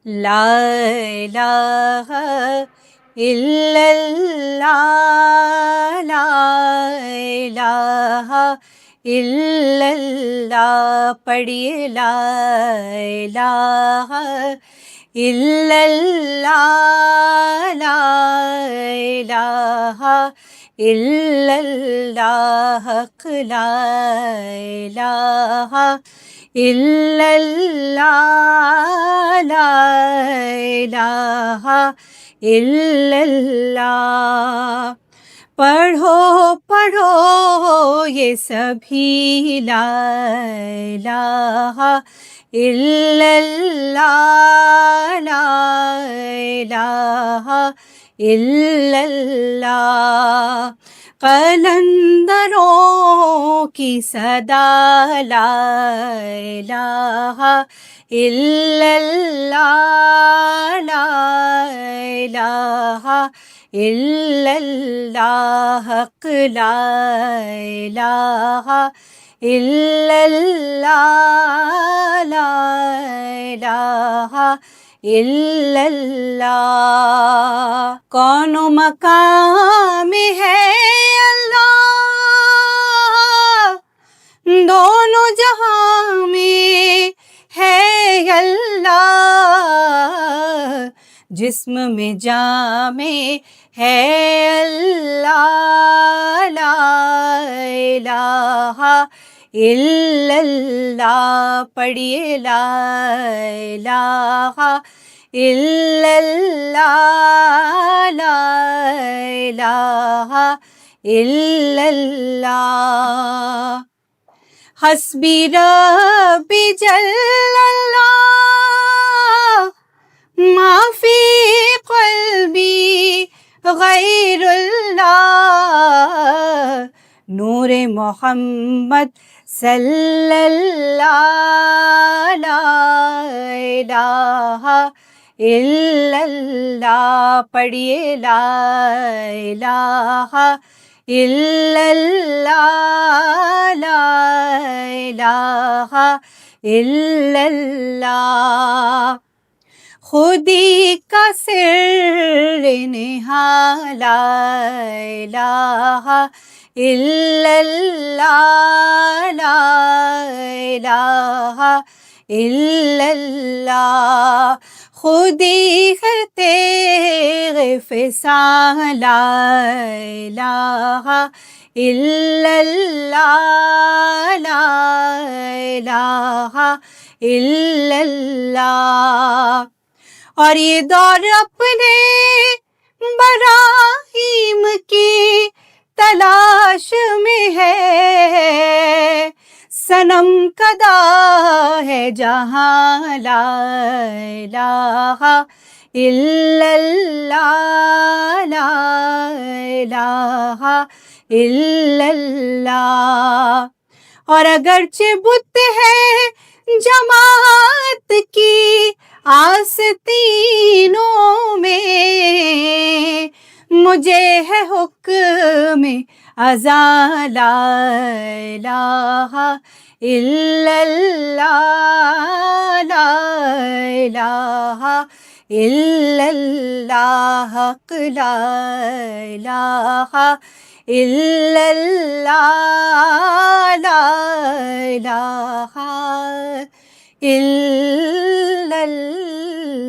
لا الہ الا اللہ، لا الہ الا اللہ، پڑھیے لا الہ الا اللہ، لا الہ الا اللہ، حق لا الہ الا اللہ، لا الہ الا اللہ۔ پڑھو پڑھو یہ سبھی لا الہ الا اللہ، لا الہ الا اللہ۔ قلندروں کی صدا لا الہ الا اللہ، لا الہ الا اللہ، حق لا الہ الا اللہ، لا الہ الا اللہ۔ کون و مقام ہے اللہ، دونوں جہاں میں ہے اللہ، جسم میں جامع ہے اللہ، لا الہ الا اللہ، پڑھیے لا الہ الا اللہ، لا الہ الا اللہ۔ حسبی ربی جل اللہ، ما فی قلبی غیر اللہ، نور محمد صلی اللہ، لا الہ الا اللہ، پڑھیے لا الہ الا اللہ، لا الہ الا اللہ۔ خودی کا سر نہا لا الہ الا اللہ، لا الہ الا اللہ۔ خودی ہے تیغ فسان لا الہ الا اللہ، لا الہ الا اللہ۔ اور یہ دور اپنے براہیم کی تلاش میں ہے، صنم کدا ہے جہاں لا الہ الا اللہ، لا الہ الا اللہ۔ اور اگرچہ بت ہے جماعت کی آستینوں میں، مجھے ہے حکم اذان لا الہ الا اللہ، لا الہ الا اللہ، حق لا الہ الا اللہ، لا الہ الا اللہ۔